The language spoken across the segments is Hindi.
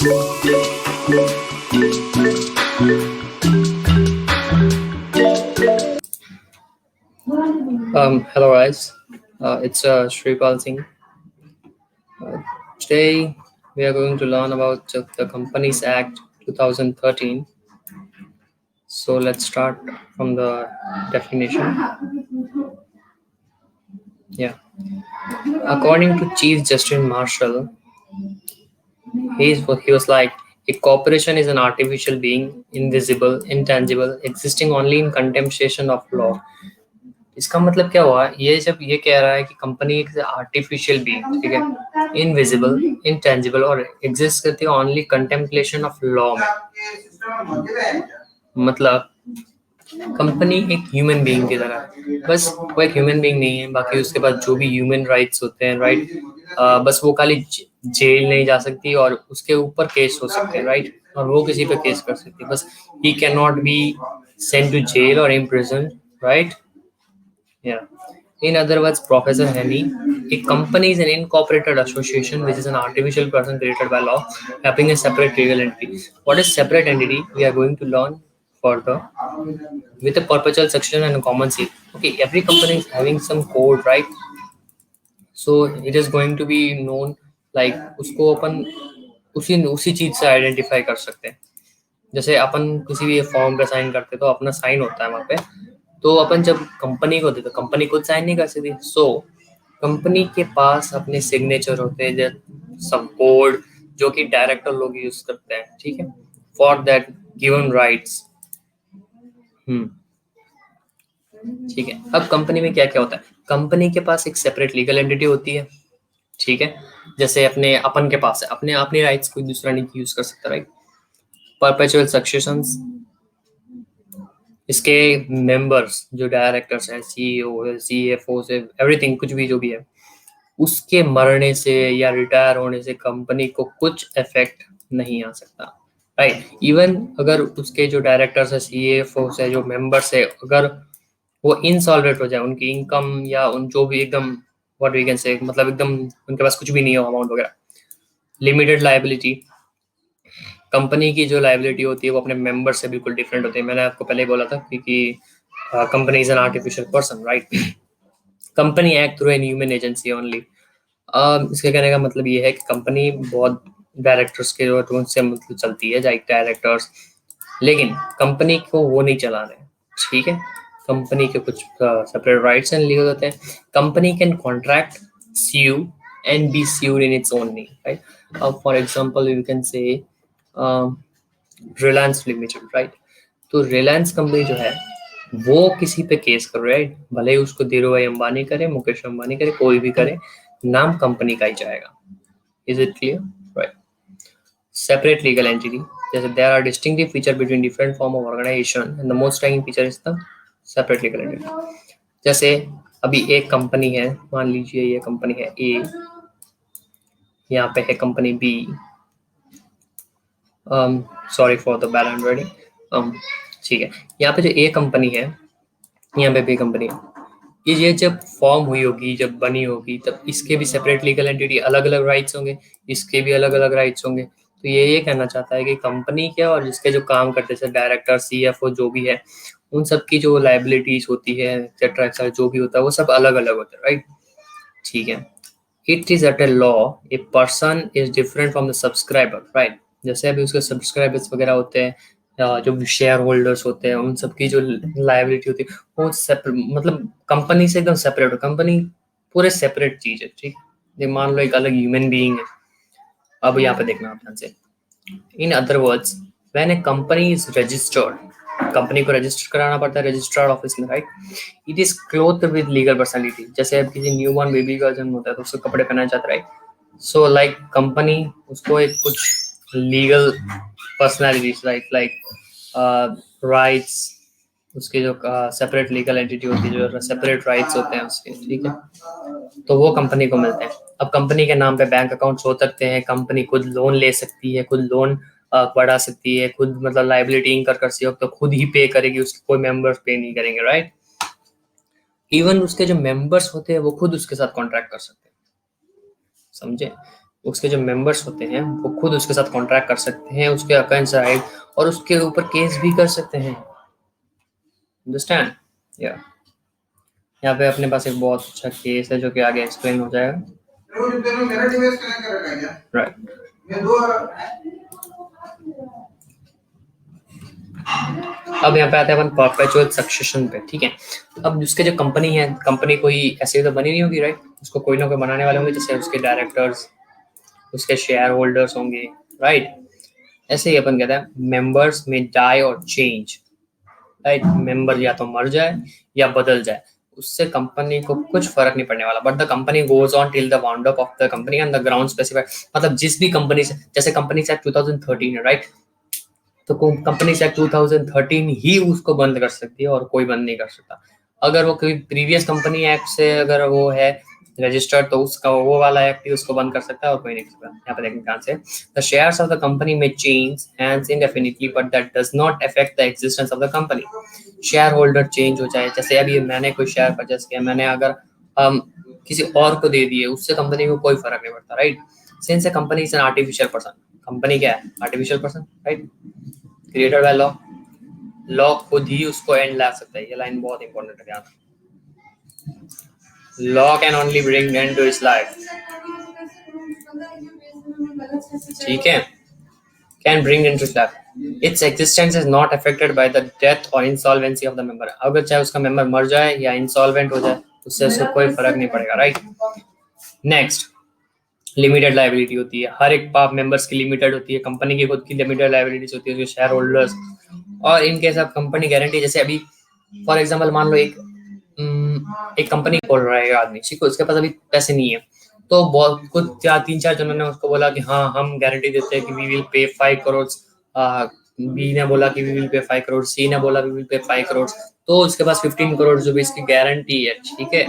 Hello guys, it's Shripal Singh. Today we are going to learn about the Companies Act 2013. So let's start from the definition. Yeah, according to Chief Justice Marshall, he was like, a corporation is an artificial being, invisible, intangible, existing only in contemplation of law. इसका मतलब क्या हुआ, ये जब ये कह रहा है कि कंपनी एक आर्टिफिशियल बीइंग, ठीक है, इनविजिबल, इंटेंजिबल और एग्जिस्ट करती है ओनली कंटेम्पलेशन ऑफ लॉ में, मतलब कंपनी एक ह्यूमन बीइंग की तरह है, बस वो एक ह्यूमन बीइंग नहीं है, बाकी उसके पास जो भी ह्यूमन राइट्स होते हैं, राइट, बस वो खाली जेल नहीं जा सकती और उसके ऊपर केस हो सकते हैं, राइट, और वो किसी पे केस कर सकती है, बस he can not be sent to jail और imprison, right. Yeah. In other words, Professor Henny, a company is an incorporated association which is an artificial person created by law, having a separate legal entity. What is separate entity? We are going to learn further with a perpetual section and a common seal. Okay, every company is having some code, right? So it is going to be known like उसको अपन उसी चीज से आइडेंटिफाई कर सकते हैं. जैसे अपन किसी भी फॉर्म पे साइन करते तो अपना साइन होता है वहाँ पे, तो अपन जब कंपनी को देते तो कंपनी खुद साइन नहीं कर सकती. सो कंपनी के पास अपने सिग्नेचर होते हैं, सब कोड जो कि डायरेक्टर लोग यूज करते हैं, ठीक है, फॉर दैट गिवन राइट्स. ठीक है. अब कंपनी में क्या क्या होता है, कंपनी के पास एक सेपरेट लीगल एंटिटी होती है, ठीक है, जैसे अपन के पास है, अपनी राइट्स कोई दूसरा नहीं यूज कर सकता, राइट. परपेचुअल सक्सेशंस, इसके मेंबर्स जो डायरेक्टर्स हैं, सीईओ है, सीएफओ से एवरीथिंग, कुछ भी जो भी है, उसके मरने से या रिटायर होने से कंपनी को कुछ इफेक्ट नहीं आ सकता, राइट. इवन अगर उसके जो डायरेक्टर्स है, सीएफओ से जो मेंबर्स है, अगर वो इनसॉल्वेंट हो जाए, उनकी इनकम या उन जो भी एकदम व्हाट वी कैन से, मतलब एकदम उनके पास कुछ भी नहीं हो, अमाउंट वगैरह, लिमिटेड लायबिलिटी. कंपनी की जो लायबिलिटी होती है वो अपने मेंबर से बिल्कुल डिफरेंट होती है. मैंने आपको पहले ही बोला था क्योंकि company is an artificial person, right. Company act through an human agency only. इसके कहने का मतलब ये है कि कंपनी बहुत डायरेक्टर्स के जो उनसे मतलब चलती है, लाइक डायरेक्टर्स, लेकिन कंपनी को वो नहीं चलाना है, ठीक है. कंपनी के कुछ सेपरेट राइट्स एंड लीगल होते हैं. Company can contract, sue and be sued in its own name, right? For example, you can say Reliance limited, right. तो रिलायंस कंपनी जो है वो किसी पे केस कर रहा है, राइट, भले ही उसको धीरू भाई अंबानी करे, मुकेश अंबानी करे, कोई भी करे, नाम कंपनी का ही जाएगा. Is it clear, right. Separate legal entity, जैसे there are distinctive feature between different form of organisation and the most striking feature is the separate legal entity. जैसे अभी एक कंपनी है, मान लीजिए ये कंपनी है ए, यहाँ पे है company B, sorry for the bad handwriting, ठीक है. यहाँ पे जो ए कंपनी है, यहाँ पे बी कंपनी है, ये जब फॉर्म हुई होगी, जब बनी होगी, तब इसके भी सेपरेट लीगल एंटिटी, अलग अलग राइट्स होंगे, इसके भी अलग अलग राइट्स होंगे. तो ये कहना चाहता है कि कंपनी क्या और जिसके जो काम करते हैं डायरेक्टर, सीएफओ जो भी है, उन सब की जो लाइबिलिटीज होती है, एक्सेट्रा जो भी होता है, वो सब अलग अलग होता है, राइट. ठीक है. It is at a law a person is different from the subscriber, right. जैसे अभी उसके सब्सक्राइबर्स वगैरह होते हैं, जो शेयर होल्डर्स होते हैं, उन सबकी जो लायबिलिटी होती है वो सेपरेट, मतलब कंपनी से एकदम सेपरेट हो. कंपनी पूरे सेपरेट चीज है, ठीक है. मान लो एक अलग ह्यूमन बीइंग है. अब यहाँ पे देखना आप ध्यान से. In other words, when A company is registered, company को रजिस्टर कराना पड़ता है रजिस्ट्रार ऑफिस में, right. It is cloth with legal personality. जैसे अब किसी न्यूबॉर्न बेबी का जन्म होता है तो उसको कपड़े पहनाए जाते हैं, राइट. सो लाइक कंपनी उसको एक कुछ लीगल पर्सनैलिटीज, लाइक राइट्स, उसके जो सेपरेट लीगल एंटिटी होती है, जो सेपरेट राइट्स होते हैं उसके, ठीक है, तो वो कंपनी को मिलते हैं. अब कंपनी के नाम पे बैंक अकाउंट्स हो सकते हैं, कंपनी खुद लोन ले सकती है, खुद लोन बढ़ा सकती है, खुद मतलब लाइबिलिटी इंकर कर सकती है, तो खुद ही पे करेगी, उसके कोई मेंबर्स पे नहीं करेंगे, राइट. इवन उसके जो मेंबर्स होते हैं वो खुद उसके साथ कॉन्ट्रैक्ट कर सकते हैं, समझे. उसके जो मेंबर्स होते हैं वो खुद उसके साथ कॉन्ट्रैक्ट कर सकते हैं, उसके अगेंस्ट राइट, और उसके ऊपर केस भी कर सकते हैं। अंडरस्टैंड? या यहाँ पे अपने पास एक बहुत अच्छा केस है जो कि आगे एक्सप्लेन हो जाएगा। राइट, अब यहाँ पे आते हैं अपन परपेचुअल सक्सेशन पे। ठीक है, अब उसके जो कंपनी है, कंपनी कोई ऐसे तो बनी नहीं होगी राइट, उसको कोई ना कोई बनाने वाले होंगे, जैसे उसके डायरेक्टर्स, उसके शेयर होल्डर्स होंगे राइट। ऐसे ही अपन कहते हैं मेंबर्स में डाई और चेंज राइट, मेंबर या तो मर जाए या बदल जाए, उससे कंपनी को कुछ फर्क नहीं पड़ने वाला, but the company goes on till the wound up of the company and the ground specified. मतलब जिस भी कंपनी से, जैसे कंपनी से 2013 है राइट, तो कंपनी से 2013 ही उसको बंद कर सकती है और कोई बंद नहीं कर सकता। अगर वो कोई प्रीवियस कंपनी एक्ट से अगर वो है रजिस्टर्ड, तो उसका वो वाला एक्ट ही उसको बंद कर सकता है और कोई नहीं कर सकता। यहाँ पे देखें कहाँ से, the shares of the company में change hands indefinitely but that does not affect the existence of the company. Share holder change हो जाए, जैसे अभी मैंने कोई शेयर परचेस किया, मैंने अगर किसी और को दे दिए, उससे कंपनी को कोई फर्क नहीं पड़ता right. Since A company is an artificial person, company क्या है? Artificial person right, created by law, law खुद ही उसको एंड ला सकता है। ये लाइन बहुत इंपॉर्टेंट है, ध्यान। Law can only bring end to his life, ठीक है, can bring end to his life, its existence is not affected by the death और इंसॉल्वेंसी ऑफ द मेंबर। अगर चाहे उसका मेंबर मर जाए या इंसॉल्वेंट हो जाए, उससे उसको कोई फर्क नहीं पड़ेगा राइट। नेक्स्ट, लिमिटेड लाइबिलिटी होती है, हर एक पाप मेंबर्स की लिमिटेड होती है, कंपनी की खुद की लिमिटेड लाइबिलिटीज होती है, उसके शेयर होल्डर्स, और इनके सब कंपनी गारंटी। जैसे अभी फॉर एग्जांपल मान लो एक कंपनी खोल रहा है आदमी, ठीक है, उसके पास अभी पैसे नहीं है, तो बहुत कुछ 3-4 जनों ने उसको बोला कि हाँ हम गारंटी देते हैं कि we will pay 5 crore, B ने बोला कि वी विल पे 5 करोड़, सी ने बोला वी विल पे 5 करोड़, तो उसके पास 15 करोड़ रुपीस की गारंटी है, ठीक है।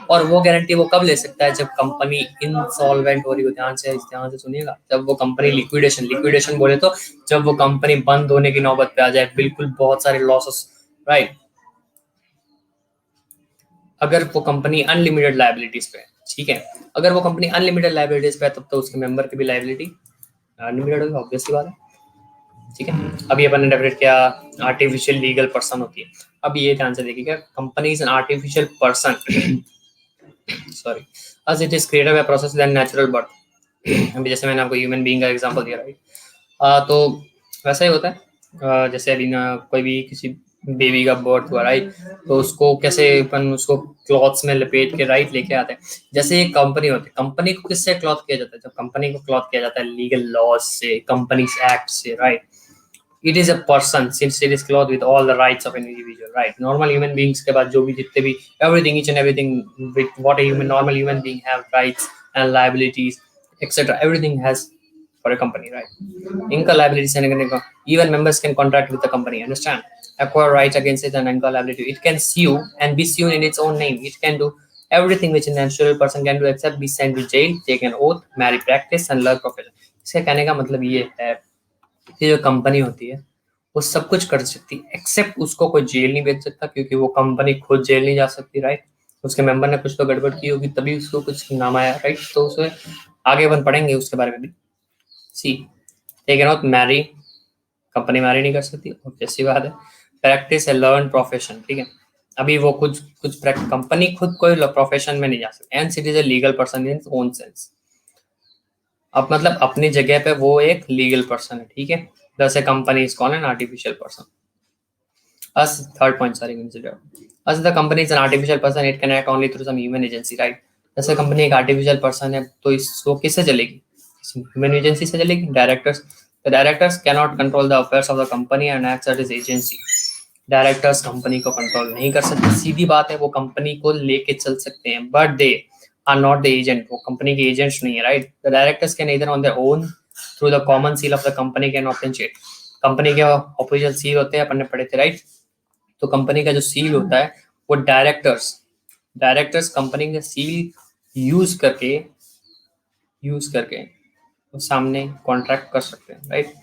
और वो गारंटी वो कब ले सकता है? जब कंपनी इंसॉल्वेंट हो रही हो। ध्यान से सुनिएगा, जब वो कंपनी लिक्विडेशन, लिक्विडेशन बोले तो जब वो कंपनी बंद होने की नौबत पे आ जाए, बिल्कुल बहुत सारे लॉसेस राइट। अगर वो कंपनी अनलिमिटेड लाइबिलिटीज पे है, ठीक है, अगर वो कंपनी अनलिमिटेड लाइबिलिटीज पे है, तब तो उसके मेंबर की भी लाइबिलिटी अनलिमिटेड होगी, ऑब्वियस सी बात है, ठीक है। अभी अपन ने डेफिनेट किया आर्टिफिशियल लीगल पर्सन होती है। अब ये ध्यान से देखिएगा, company is an artificial person sorry, as it is created by process than natural birth। अभी जैसे मैंने आपको ह्यूमन बीइंग का एग्जांपल दिया राइट, तो वैसा ही होता है। जैसे अभी ना कोई भी किसी बेबी का बर्थ हुआ राइट, तो उसको कैसे अपन उसको क्लॉथ्स में लपेट के राइट लेके आते हैं। जैसे एक कंपनी होती है, कंपनी को किससे क्लॉथ किया जाता है? जब कंपनी को क्लॉथ किया जाता है लीगल लॉज से, कंपनीज एक्ट से right. It is a person since it is clothed with all the rights of an individual, right? Normal human beings के बाद जो भी जितने भी everything, each and everything with what a normal human being have rights and liabilities, etc. Everything has for a company, right? इनका liabilities है, even members can contract with the company, understand? Acquire rights against it and incur liability. It can sue and be sued in its own name. It can do everything which a natural person can do except be sent to jail, take an oath, marry, practice and learn profession. इसके कहने का मतलब ये है कि जो कंपनी होती है वो सब कुछ कर सकती है, एक्सेप्ट उसको कोई जेल नहीं भेज सकता, क्योंकि वो कंपनी खुद जेल नहीं जा सकती राइट। उसके मेंबर ने कुछ तो गड़बड़ की होगी तभी उसको कुछ नाम आया राइट, तो उसे आगे अपन पढ़ेंगे उसके बारे में भी। She take an oath marry, company marry नहीं कर सकती, ऑब्वियस बात है। प्रैक्टिस ए लर्न प्रोफेशन, ठीक है, अभी वो कुछ कंपनी खुद कोई प्रोफेशन में नहीं जा सकती, and it is a legal person in own sense. अब मतलब अपनी जगह पे वो एक लीगल पर्सन है, ठीक है। Thus, a company is called an artificial person. As third point, sorry, consider. As the company is an artificial person, it can act only through some human agency, right? जैसे कंपनी एक आर्टिफिशियल पर्सन है, तो इसको किससे चलेगी? ह्यूमन एजेंसी से चलेगी, directors. The directors can not control the affairs of the company and act as agency. Directors company को कंट्रोल नहीं कर सकते, सीधी बात है, वो कंपनी को लेके चल सकते हैं, but they are not the agent, वो कंपनी के एजेंट्स नहीं है right. The directors can either on their own through the common seal of the company can authenticate. Company के ऑफिशियल सील होते हैं, अपन ने पढ़े थे राइट। तो कंपनी का जो सील होता है वो डायरेक्टर्स कंपनी का सील यूज करके वो सामने कॉन्ट्रैक्ट कर सकते हैं right.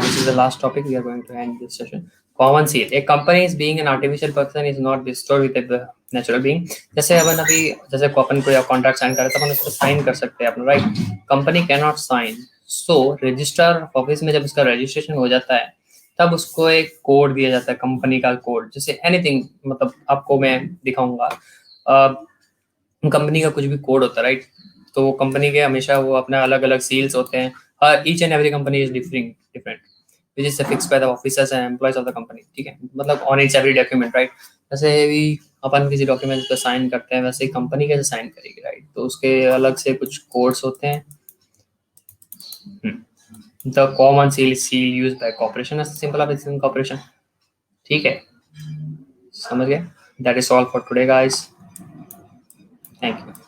This is the last topic. We are going to end this session. Common seal. A company is being an artificial person is not bestowed with a natural being. जैसे अपन अभी जैसे अपन कोई कॉन्ट्रैक्ट साइन करे तो अपन उसको साइन कर सकते हैं अपन, right. Company can not sign. So register office में जब उसका रजिस्ट्रेशन हो जाता है तब उसको एक कोड दिया जाता है, कंपनी का कोड। जैसे एनीथिंग, मतलब आपको मैं दिखाऊंगा, कंपनी का कुछ भी कोड होता है, राइट। तो वो कंपनी के हमेशा वो अपना अलग अलग सील्स होते हैं। हर each and every company is different which is fixed by the officers and employees of the company, ठीक है, मतलब on it's every document, right. जैसे भी अपन किसी डॉक्यूमेंट पे साइन करते हैं वैसे ही कंपनी कैसे साइन करेगी, राइट। तो उसके अलग से कुछ कोड्स होते हैं। The common seal used by corporation as simple of corporation, ठीक है, समझ गए। That is all for today guys, thank you.